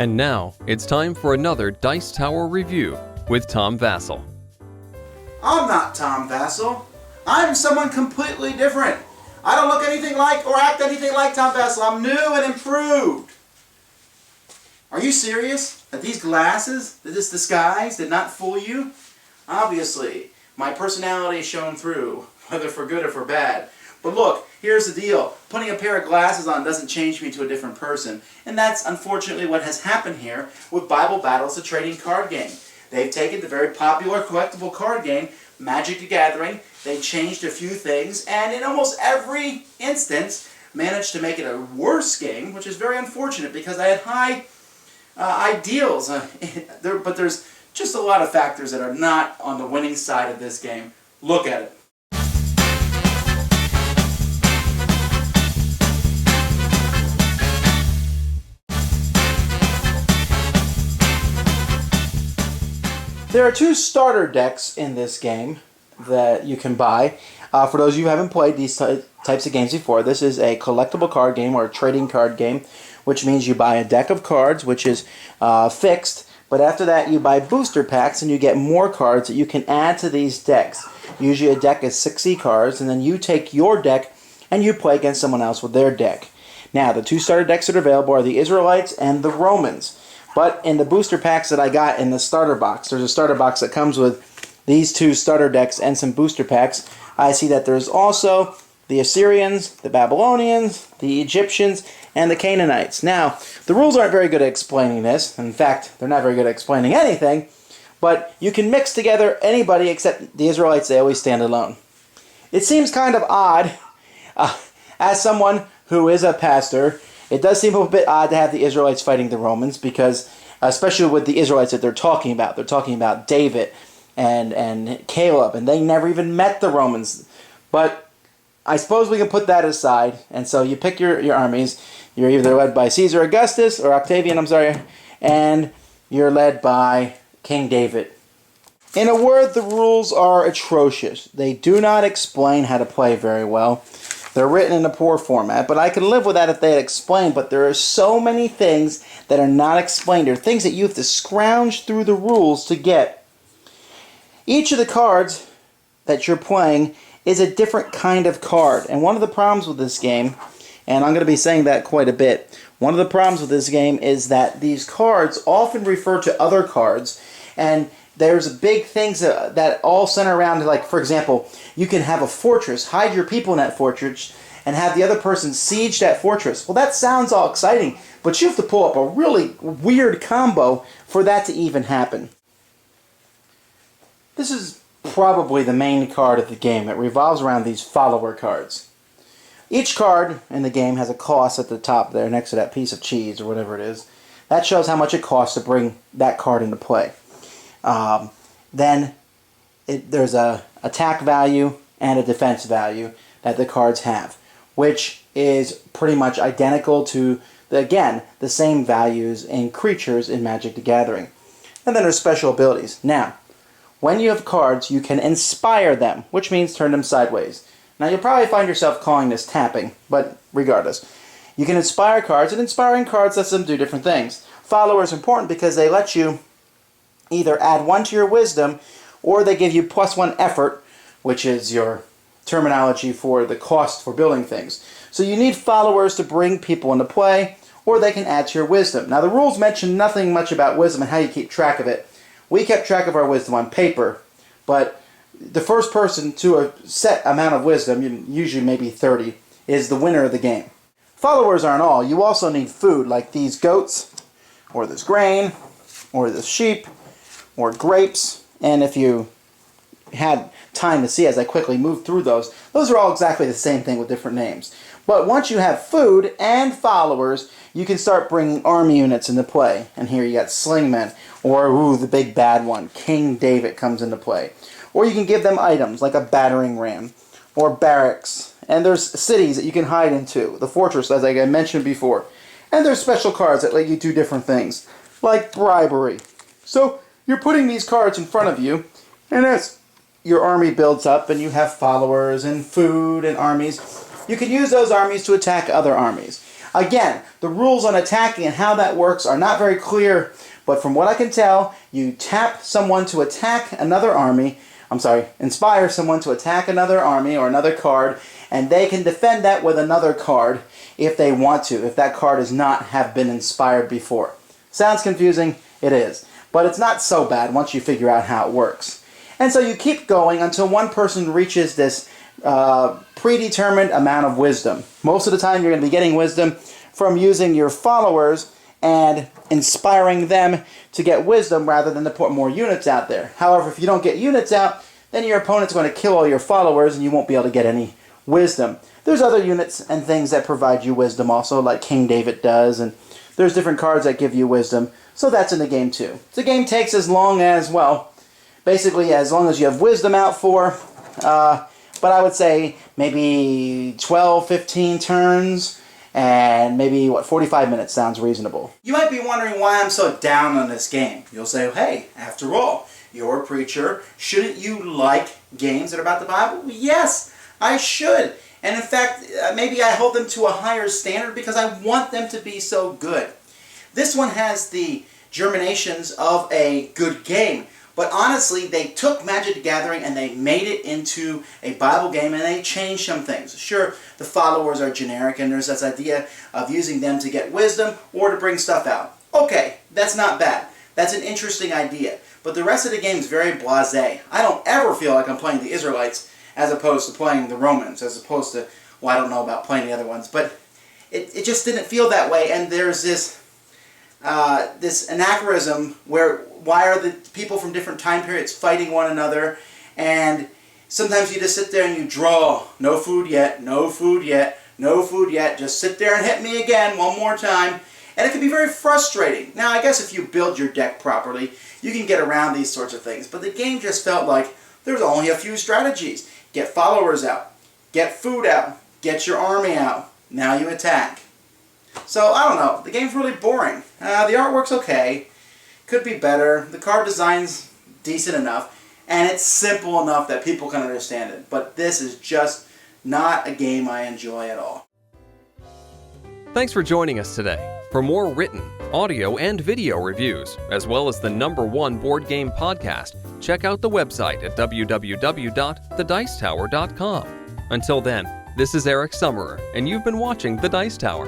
And now, it's time for another Dice Tower review with Tom Vasel. I'm not Tom Vasel. I'm someone completely different. I don't look anything like or act anything like Tom Vasel. I'm new and improved. Are you serious? That these glasses, that this disguise did not fool you? Obviously, my personality shone through, whether for good or for bad. But look, here's the deal. Putting a pair of glasses on doesn't change me to a different person. And that's unfortunately what has happened here with Bible Battles, the trading card game. They've taken the very popular collectible card game, Magic the Gathering. They changed a few things, and in almost every instance, managed to make it a worse game, which is very unfortunate because I had high ideals. But there's just a lot of factors that are not on the winning side of this game. Look at it. There are two starter decks in this game that you can buy. For those of you who haven't played these types of games before, this is a collectible card game or a trading card game, which means you buy a deck of cards, which is fixed, but after that you buy booster packs and you get more cards that you can add to these decks. Usually a deck is 60 cards, and then you take your deck and you play against someone else with their deck. Now, the two starter decks that are available are the Israelites and the Romans. But in the booster packs that I got in the starter box, there's a starter box that comes with these two starter decks and some booster packs. I see that there's also the Assyrians, the Babylonians, the Egyptians, and the Canaanites. Now, the rules aren't very good at explaining this. In fact, they're not very good at explaining anything. But you can mix together anybody except the Israelites. They always stand alone. It seems kind of odd, as someone who is a pastor, it does seem a bit odd to have the Israelites fighting the Romans because, especially with the Israelites that they're talking about David and Caleb, and they never even met the Romans. But I suppose we can put that aside, and so you pick your armies. You're either led by Caesar Augustus, or Octavian, and you're led by King David. In a word, the rules are atrocious. They do not explain how to play very well. They're written in a poor format, but I could live with that if they had explained, but there are so many things that are not explained. There are things that you have to scrounge through the rules to get. Each of the cards that you're playing is a different kind of card, and one of the problems with this game, and I'm going to be saying that quite a bit, one of the problems with this game is that these cards often refer to other cards, and there's big things that all center around, like, for example, you can have a fortress, hide your people in that fortress, and have the other person siege that fortress. Well, that sounds all exciting, but you have to pull up a really weird combo for that to even happen. This is probably the main card of the game. It revolves around these follower cards. Each card in the game has a cost at the top there next to that piece of cheese or whatever it is. That shows how much it costs to bring that card into play. Then there's a attack value and a defense value that the cards have, which is pretty much identical to, again, the same values in creatures in Magic the Gathering. And then there's special abilities. Now, when you have cards, you can inspire them, which means turn them sideways. Now, you'll probably find yourself calling this tapping, but regardless. You can inspire cards, and inspiring cards lets them do different things. Follower is important because they let you either add 1 to your wisdom, or they give you +1 effort, which is your terminology for the cost for building things. So you need followers to bring people into play, or they can add to your wisdom. Now, the rules mention nothing much about wisdom and how you keep track of it. We kept track of our wisdom on paper, but the first person to a set amount of wisdom, usually maybe 30, is the winner of the game. Followers aren't all. You also need food, like these goats, or this grain, or this sheep, or grapes, and if you had time to see as I quickly moved through those are all exactly the same thing with different names. But once you have food and followers, you can start bringing army units into play. And here you got slingmen, or the big bad one, King David comes into play. Or you can give them items like a battering ram, or barracks. And there's cities that you can hide into, the fortress, as I mentioned before. And there's special cards that let you do different things, like bribery. So you're putting these cards in front of you, and as your army builds up and you have followers and food and armies, you can use those armies to attack other armies. Again, the rules on attacking and how that works are not very clear, but from what I can tell, you tap someone to attack another army. Inspire someone to attack another army or another card, and they can defend that with another card if they want to, if that card does not have been inspired before. Sounds confusing? It is. But it's not so bad once you figure out how it works. And so you keep going until one person reaches this predetermined amount of wisdom. Most of the time you're going to be getting wisdom from using your followers and inspiring them to get wisdom rather than to put more units out there. However, if you don't get units out, then your opponent's going to kill all your followers and you won't be able to get any wisdom. There's other units and things that provide you wisdom also, like King David does, and there's different cards that give you wisdom, so that's in the game too. The game takes as long as, well, basically as long as you have wisdom out for, but I would say maybe 12, 15 turns, and maybe, 45 minutes sounds reasonable. You might be wondering why I'm so down on this game. You'll say, hey, after all, you're a preacher. Shouldn't you like games that are about the Bible? Yes, I should. And in fact, maybe I hold them to a higher standard because I want them to be so good. This one has the germinations of a good game. But honestly, they took Magic the Gathering and they made it into a Bible game and they changed some things. Sure, the followers are generic and there's this idea of using them to get wisdom or to bring stuff out. Okay, that's not bad. That's an interesting idea. But the rest of the game is very blasé. I don't ever feel like I'm playing the Israelites as opposed to playing the Romans, as opposed to, well, I don't know about playing the other ones, but it just didn't feel that way. And there's this anachronism where why are the people from different time periods fighting one another, and sometimes you just sit there and you draw, no food yet, no food yet, no food yet, just sit there and hit me again one more time, and it can be very frustrating. Now I guess if you build your deck properly, you can get around these sorts of things, but the game just felt like there's only a few strategies. Get followers out, get food out, get your army out, now you attack. So, I don't know, the game's really boring. The artwork's okay, could be better, the card design's decent enough, and it's simple enough that people can understand it. But this is just not a game I enjoy at all. Thanks for joining us today. For more written, audio, and video reviews, as well as the #1 board game podcast, check out the website at www.thedicetower.com. Until then, this is Eric Summerer, and you've been watching The Dice Tower.